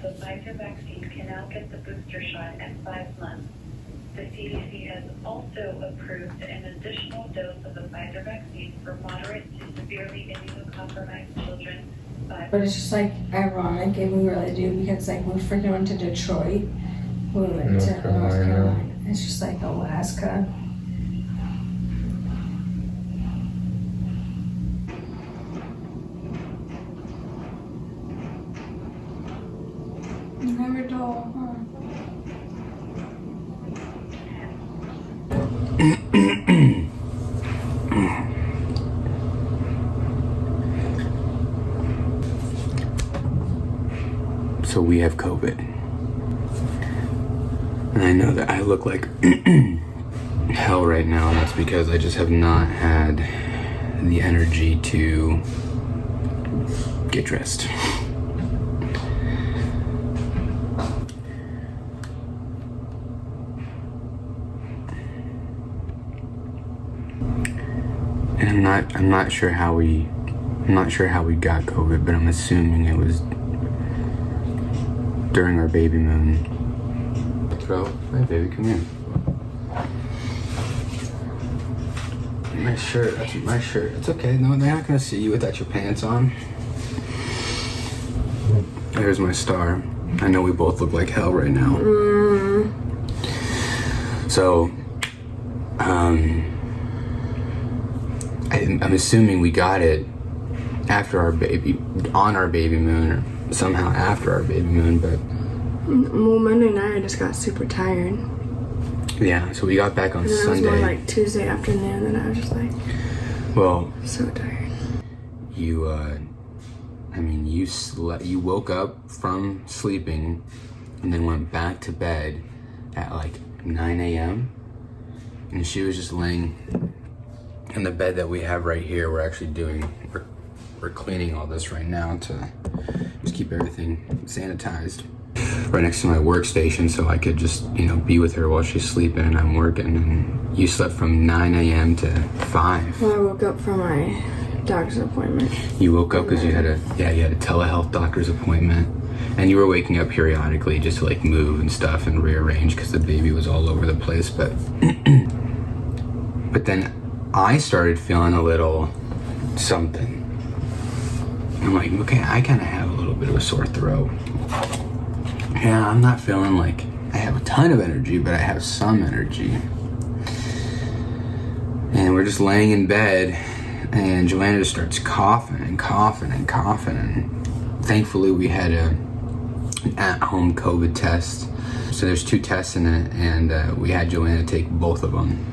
the Pfizer vaccine can now get the booster shot at 5 months. The CDC has also approved an additional dose of the Pfizer vaccine for moderate to severely immunocompromised children. But it's just like ironic, and we really do, because like we freaking went to Detroit, we went to North Carolina. It's just like Alaska. Never dull, huh? So we have COVID. And I know that I look like hell right now, and that's because I just have not had the energy to get dressed. And I'm not sure how we got COVID, but I'm assuming it was during our baby moon. Throat. Hey baby, come here. My shirt, that's my shirt. It's okay, no, they're not gonna see you without your pants on. There's my star. I know we both look like hell right now. So, I'm assuming we got it after our baby, on our baby moon, or somehow after our baby moon, but... Well, Monday night I just got super tired. Yeah, so we got back on Sunday. It was more like Tuesday afternoon, and I was just like... Well... So tired. You woke up from sleeping and then went back to bed at like 9 a.m. And she was just laying in the bed that we have right here. We're cleaning all this right now to just keep everything sanitized. Right next to my workstation, so I could just, be with her while she's sleeping and I'm working. And you slept from 9 a.m. to 5. Well, I woke up from my doctor's appointment. You woke up because you had a telehealth doctor's appointment. And you were waking up periodically just to like move and stuff and rearrange because the baby was all over the place. But then I started feeling a little something. I'm like, okay, I kind of have a little bit of a sore throat. Yeah, I'm not feeling like I have a ton of energy, but I have some energy. And we're just laying in bed, and Joanna just starts coughing. And thankfully we had an at-home COVID test. So there's 2 tests in it, and we had Joanna take both of them.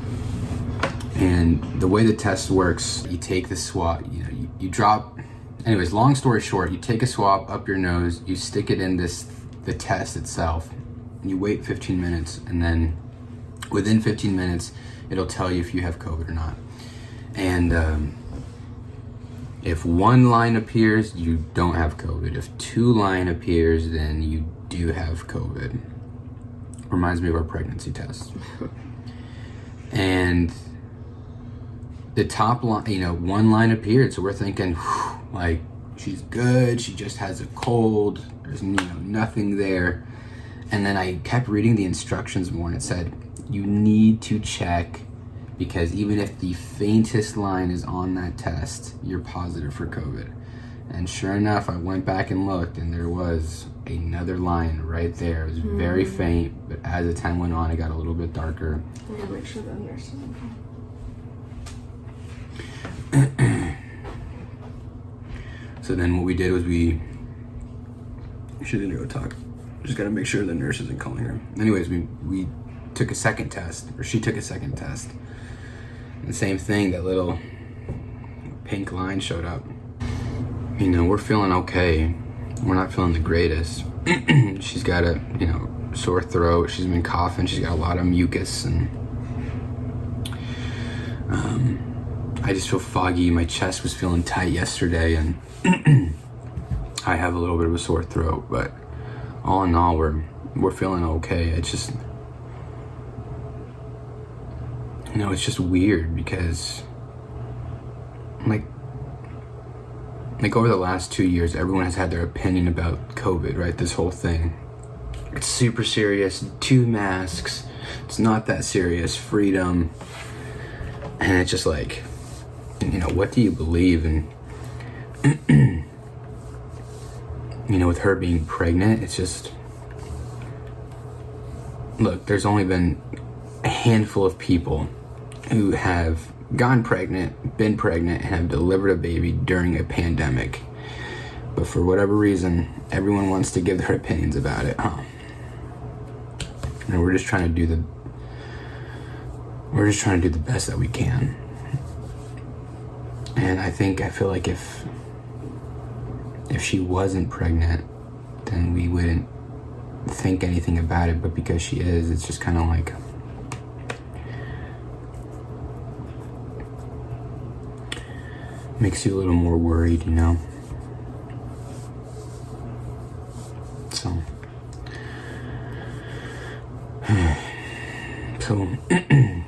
And the way the test works, you take the swab, you drop, anyways, long story short, you take a swab up your nose, you stick it in the test itself, and you wait 15 minutes, and then within 15 minutes, it'll tell you if you have COVID or not. And if 1 line appears, you don't have COVID. If 2 line appears, then you do have COVID. Reminds me of our pregnancy test. And the top line, 1 line appeared, so we're thinking, like, she's good, she just has a cold, there's nothing there. And then I kept reading the instructions more, and it said, you need to check, because even if the faintest line is on that test, you're positive for COVID. And sure enough, I went back and looked, and there was another line right there. It was very faint, but as the time went on, it got a little bit darker. I gotta make sure the nurse is okay. So then what we did was she's gonna go talk. Just gotta make sure the nurse isn't calling her. Anyways, we took a second test, or she took a second test. And the same thing, that little pink line showed up. We're feeling okay. We're not feeling the greatest. She's got a, sore throat. She's been coughing. She's got a lot of mucus, and I just feel foggy. My chest was feeling tight yesterday, and I have a little bit of a sore throat, but all in all, we're feeling okay. It's just, it's just weird because, like, like over the last 2 years, everyone has had their opinion about COVID, right? This whole thing. It's super serious, 2 masks, it's not that serious, freedom. And it's just like, you know, what do you believe? And, you know, with her being pregnant, it's just, look, there's only been a handful of people who have gotten pregnant, been pregnant, and have delivered a baby during a pandemic. But for whatever reason, everyone wants to give their opinions about it. And we're just trying to do the best that we can. And I feel like if she wasn't pregnant, then we wouldn't think anything about it. But because she is, it's just kind of like, makes you a little more worried, you know? So,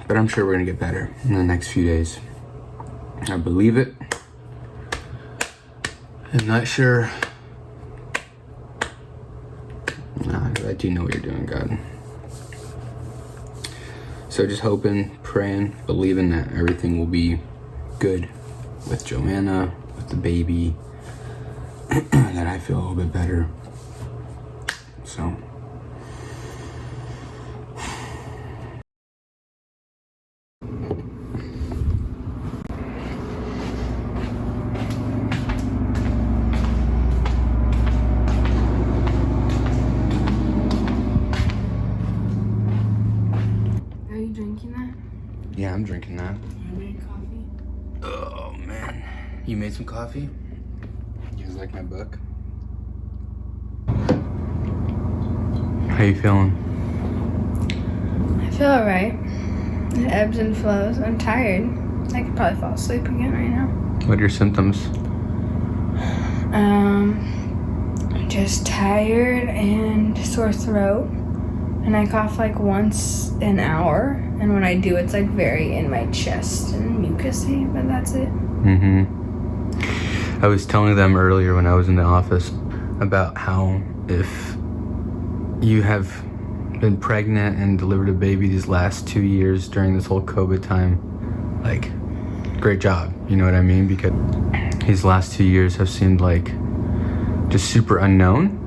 but I'm sure we're gonna get better in the next few days. I believe it. I'm not sure. Nah, I do know what you're doing, God. So just hoping, praying, believing that everything will be good with Joanna, with the baby, that I feel a little bit better. So. Are you drinking that? Yeah, I'm drinking that. I made coffee. Oh man, you made some coffee? You guys like my book? How you feeling? I feel alright. It ebbs and flows. I'm tired. I could probably fall asleep again right now. What are your symptoms? I'm just tired and sore throat. And I cough like once an hour. And when I do, it's like very in my chest and mucusy, but that's it. I was telling them earlier when I was in the office about how if you have been pregnant and delivered a baby these last 2 years during this whole COVID time, like, great job, you know what I mean? Because these last 2 years have seemed like just super unknown.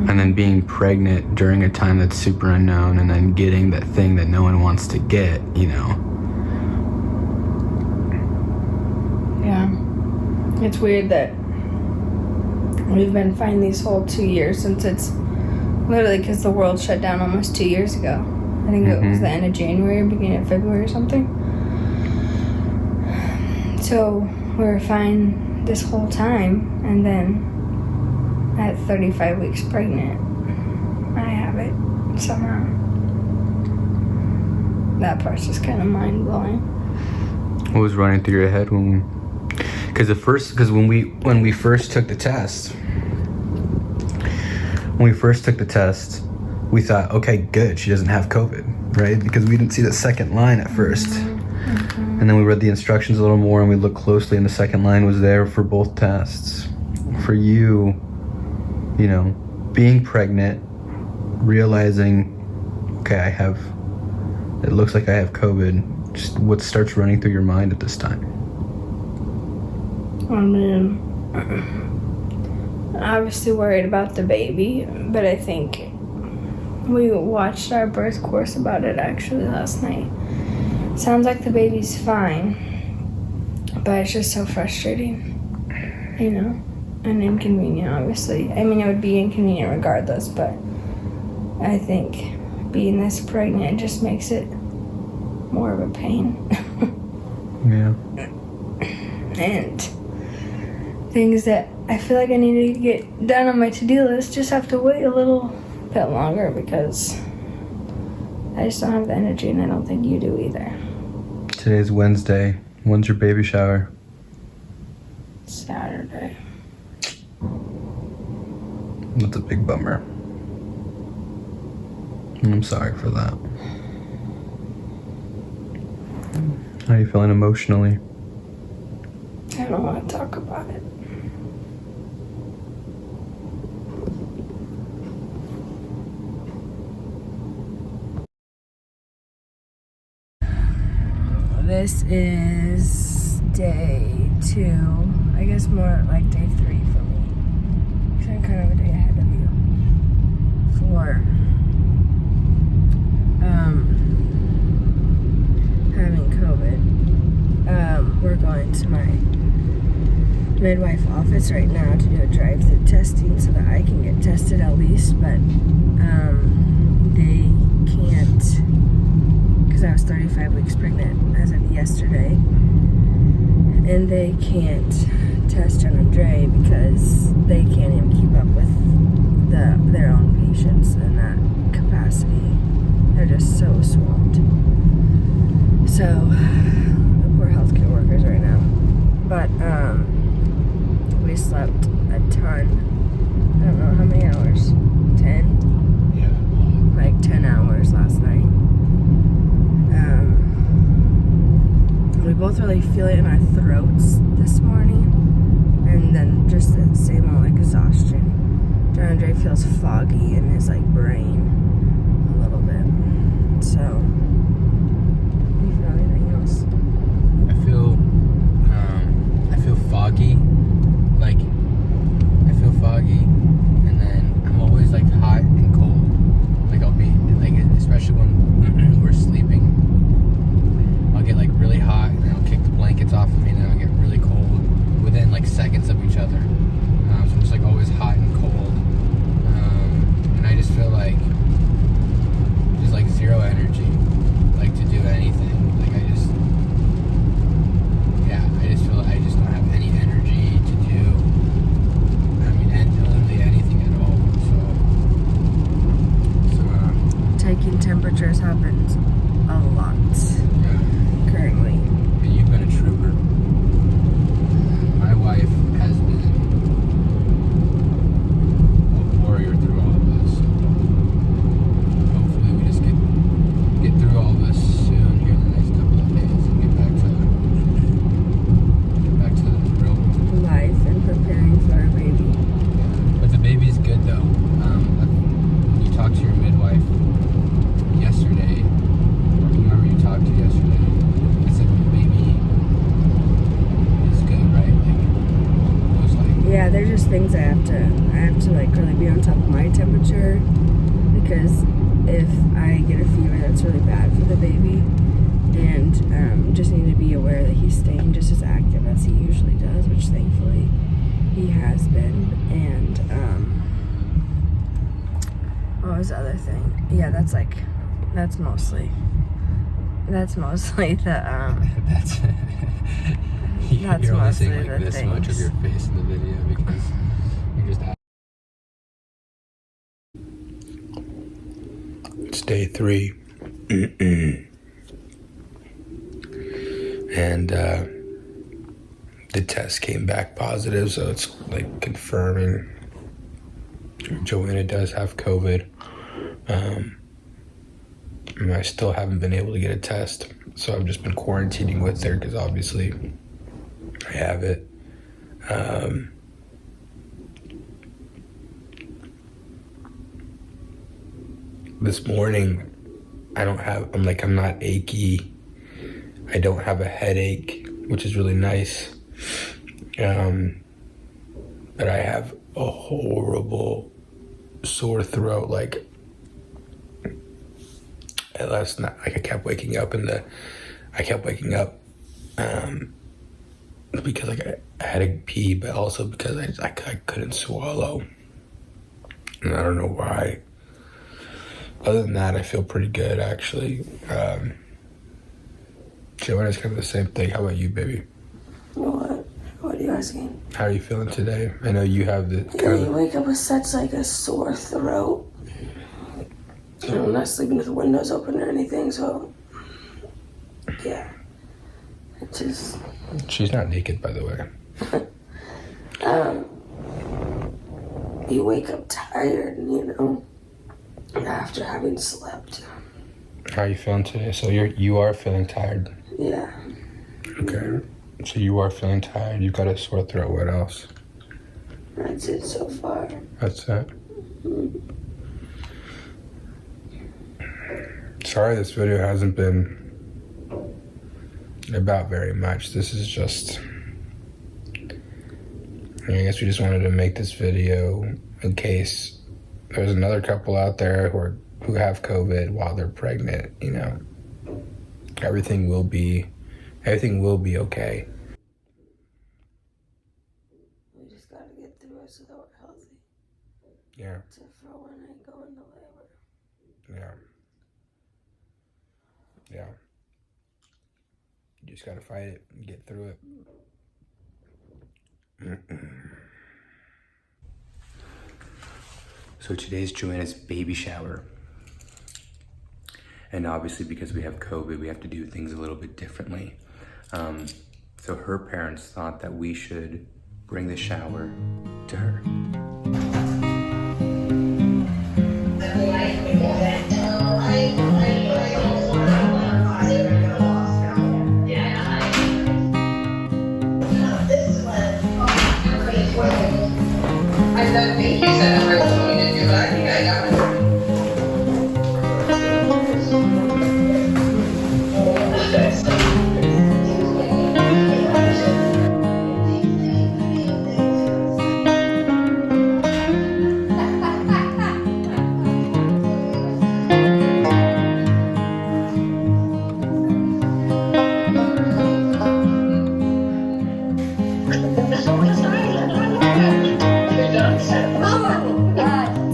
And then being pregnant during a time that's super unknown, and then getting that thing that no one wants to get, you know. Yeah. It's weird that we've been fine these whole 2 years, since it's literally because the world shut down almost 2 years ago. I think it was the end of January or beginning of February or something. So we're fine this whole time, and then at 35 weeks pregnant, I have it somehow. That part's just kind of mind-blowing. What was running through your head when we first took the test, we thought, okay, good, she doesn't have COVID, right? Because we didn't see the second line at first. And then we read the instructions a little more, and we looked closely, and the second line was there for both tests. For you, you know, being pregnant, realizing, okay, it looks like I have COVID, just what starts running through your mind at this time? I mean, obviously worried about the baby, but I think we watched our birth course about it actually last night. Sounds like the baby's fine, but it's just so frustrating, you know, and inconvenient, obviously. I mean, it would be inconvenient regardless, but I think being this pregnant just makes it more of a pain. Yeah. And things that I feel like I need to get done on my to-do list just have to wait a little bit longer, because I just don't have the energy, and I don't think you do either. Today's Wednesday. When's your baby shower? Saturday. That's a big bummer. I'm sorry for that. How are you feeling emotionally? I don't want to talk about it. this is day 2. I guess more like day 3 for me. So I'm kind of a day ahead of you. For having COVID. We're going to my midwife office right now to do a drive-through testing so that I can get tested at least, but they can't, because I was 35 weeks pregnant as of yesterday, and they can't test John and Dre because they can't even keep up with their own patients in that capacity. They're just so swamped. So the poor healthcare workers right now. But we slept a ton. I don't know how many hours. 10? Yeah. Like 10 hours last night. We both really feel it in our throats this morning. And then just the same old exhaustion. John Andre feels foggy in his like brain a little bit. So, do you feel anything else? I feel foggy. Like, I feel foggy, and then I'm always like hot and cold. Like I'll be like, especially when we're sleeping, I'll get like really hot, and then I'll kick the blankets off of me, and then I'll get really cold within like seconds of each other. So I'm just like always hot and cold, and I just feel like there's like zero energy, like to do anything. Like I just feel like I just don't have any energy to do. I mean, literally anything at all. So Taking temperatures happens a lot yeah. currently. And you've been a trooper. My wife has been a warrior through all of this. So hopefully we just get through all this soon here in the next couple of days and get back to the real world. Life and preparing for our baby. But the baby's good though. When you talked to your midwife yesterday, or whoever you talked to yesterday, I said the baby is good, right? Like, most likely. Yeah, there's just things I have to like really be on top of my temperature, because if I get a fever, that's really bad for the baby, and just need to be aware that he's staying just as active as he usually does, which thankfully he has been. And what was the other thing? Yeah, that's mostly the That's That's you're only mostly seeing like the this much of things. your face in the video because you're just. It's day 3. And the test came back positive, so it's like confirming Joanna does have COVID. And I still haven't been able to get a test, so I've just been quarantining with her because obviously I have it. This morning, I'm not achy. I don't have a headache, which is really nice. But I have a horrible sore throat. Like, last night, like I kept waking up because like I had to pee, but also because I couldn't swallow, and I don't know why. Other than that, I feel pretty good actually. Joanna's kind of the same thing. How about you, baby? What? What are you asking? How are you feeling today? I know you have the You wake up with such like a sore throat. I'm not sleeping with the windows open or anything, so yeah. It just. She's not naked, by the way. You wake up tired, after having slept. How are you feeling today? So you are feeling tired. Yeah. Okay. So you are feeling tired. You've got a sore throat. What else? That's it so far. That's it. Sorry, this video hasn't been about very much. This is just, I guess we just wanted to make this video in case there's another couple out there who have COVID while they're pregnant, you know. Everything will be okay. We just gotta get through it so that we're healthy. Yeah. For when I go into labor. Yeah. Yeah. You just gotta fight it and get through it. So today's Joanna's baby shower. And obviously because we have COVID, we have to do things a little bit differently. So her parents thought that we should bring the shower to her. I don't think you said I was going to do, but I think I got it.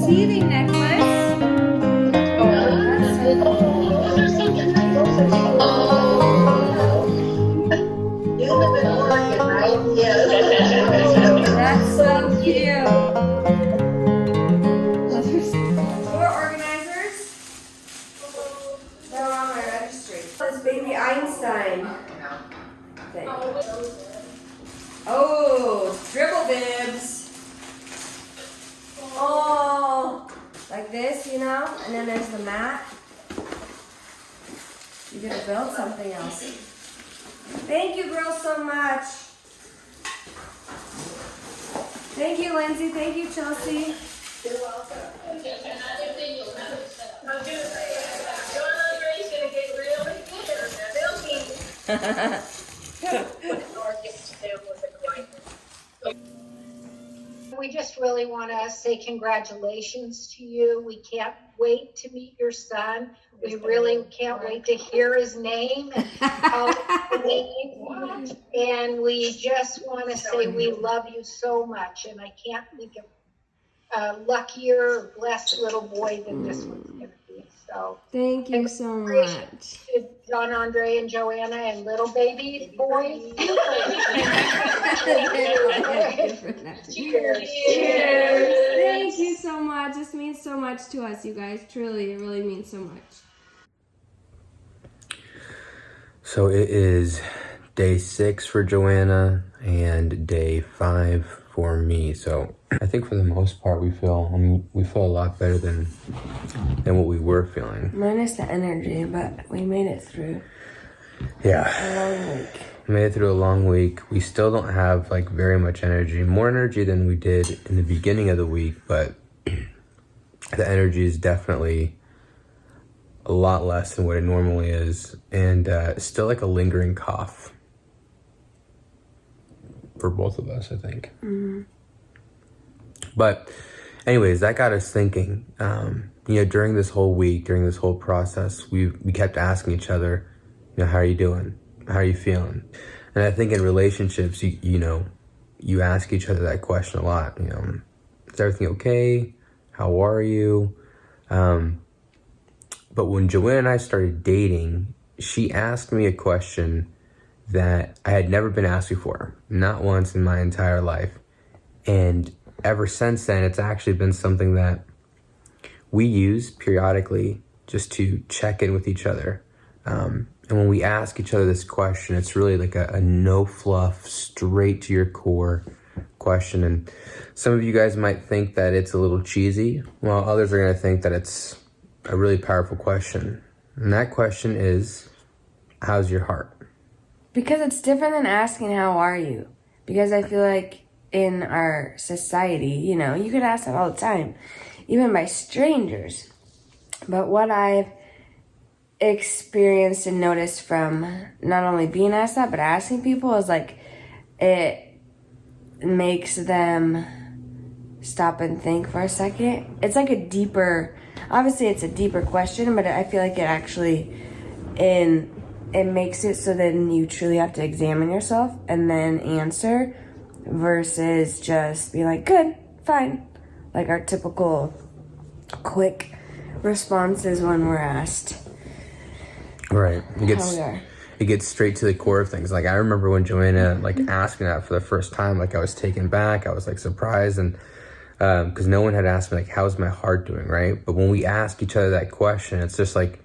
Teething necklace. You live in Oregon, right? Yes. That's so cute. Four organizers. They're on my registry. This baby Einstein thing. Oh, dribble bibs. Oh, like this, you know? And then there's the mat. You're gonna build something else. Thank you, girls, so much. Thank you, Lindsay. Thank you, Chelsea. You're welcome. Another thing you'll notice. I was going to say, John Andre's going to get really good. They'll be. We just really want to say congratulations to you. We can't wait to meet your son. We really can't wait to hear his name and call his name. And we just want to say we love you so much. And I can't think of a luckier, blessed little boy than this one's going to be. So Thank you so much. to John Andre and Joanna and little baby boy. Cheers. Cheers. Thank you so much. This means so much to us, you guys. Truly, it really means so much. So it is day 6 for Joanna and day 5 for me. So I think for the most part we feel a lot better than what we were feeling. Minus the energy, but we made it through. Yeah. A long week. We made it through a long week. We still don't have like very much energy. More energy than we did in the beginning of the week, but the energy is definitely a lot less than what it normally is. And still like a lingering cough for both of us, I think. Mm-hmm. But anyways, that got us thinking. During this whole week, during this whole process, we kept asking each other, how are you doing? How are you feeling? And I think in relationships, you ask each other that question a lot. Is everything okay? How are you? But when Joanna and I started dating, she asked me a question that I had never been asked before, not once in my entire life. And ever since then, it's actually been something that we use periodically just to check in with each other. And when we ask each other this question, it's really like a no fluff, straight to your core question. And some of you guys might think that it's a little cheesy, while others are going to think that it's a really powerful question. And that question is, how's your heart? Because it's different than asking, how are you? Because I feel like in our society, you could ask that all the time, even by strangers. But what I've experienced and noticed from not only being asked that, but asking people is like, it makes them stop and think for a second. It's like a deeper, obviously it's a deeper question, but I feel like it actually, it makes it so then you truly have to examine yourself and then answer versus just be like, good, fine. Like our typical quick responses when we're asked. Right. It gets straight to the core of things. Like I remember when Joanna like asked me that for the first time, like I was taken back, I was like surprised, and because no one had asked me like, how's my heart doing, right? But when we ask each other that question, it's just like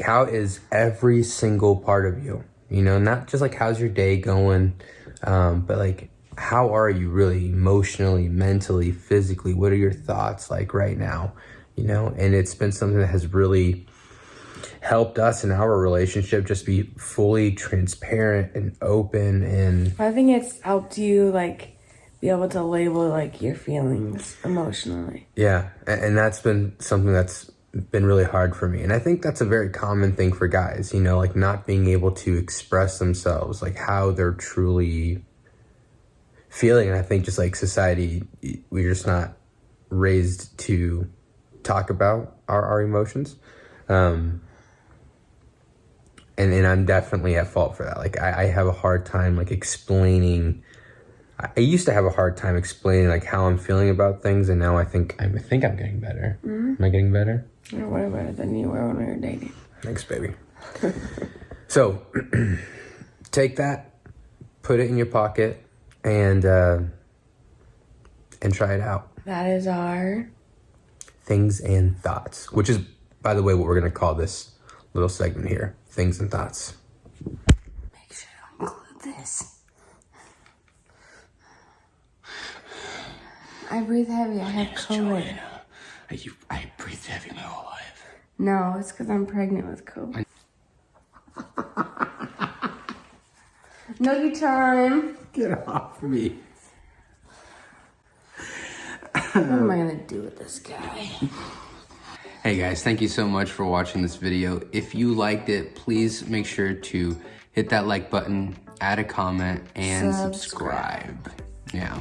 how is every single part of you, you know, not just like how's your day going, but like how are you really emotionally, mentally, physically? What are your thoughts like right now, you know? And it's been something that has really helped us in our relationship just be fully transparent and open. And I think it's helped you like be able to label like your feelings emotionally. Yeah, and that's been something that's been really hard for me. And I think that's a very common thing for guys, you know, like not being able to express themselves, like how they're truly feeling. And I think just like society, we're just not raised to talk about our emotions. And I'm definitely at fault for that. Like I have a hard time like explaining. I used to have a hard time explaining like how I'm feeling about things, and now I think I'm getting better. Mm-hmm. Am I getting better? You're way better than you were when we were dating. Thanks, baby. So take that, put it in your pocket, and try it out. That is our things and thoughts, which is, by the way, what we're gonna call this little segment here. Things and thoughts. Make sure to include this. I breathe heavy. I have COVID. I breathe heavy my whole life. No, it's because I'm pregnant with COVID. Nugget time. Get off me. What am I gonna do with this guy? Hey guys, thank you so much for watching this video. If you liked it, please make sure to hit that like button, add a comment, and subscribe. Yeah.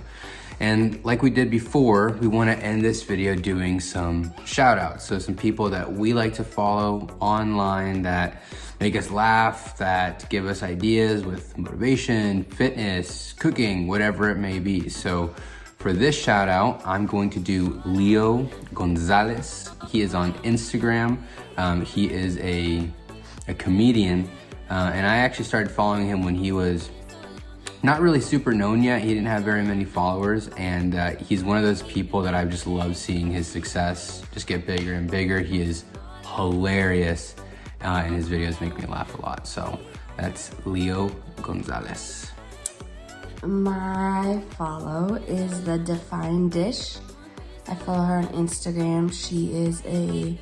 And like we did before, we want to end this video doing some shout outs. So some people that we like to follow online that make us laugh, that give us ideas with motivation, fitness, cooking, whatever it may be. So for this shout out, I'm going to do Leo Gonzalez. He is on Instagram. He is a comedian. And I actually started following him when he was not really super known yet. He didn't have very many followers. And he's one of those people that I've just loved seeing his success just get bigger and bigger. He is hilarious. And his videos make me laugh a lot. So that's Leo Gonzalez. My follow is the Define Dish. I follow her on Instagram. She is a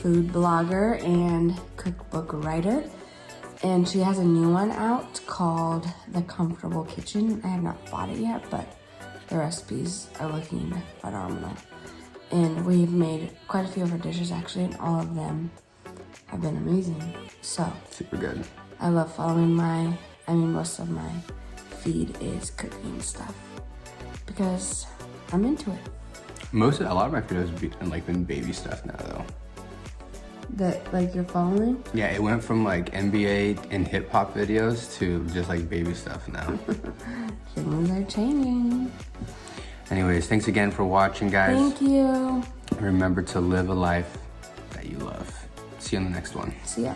food blogger and cookbook writer. And she has a new one out called The Comfortable Kitchen. I have not bought it yet, but the recipes are looking phenomenal. And we've made quite a few of her dishes actually, and all of them have been amazing. So super good. I love following most of my feed is cooking stuff because I'm into it. A lot of my videos have been baby stuff now though. That like you're following? Yeah, it went from like NBA and hip hop videos to just like baby stuff now. Things are changing. Anyways, thanks again for watching, guys. Thank you. Remember to live a life that you love. See you on the next one. See ya.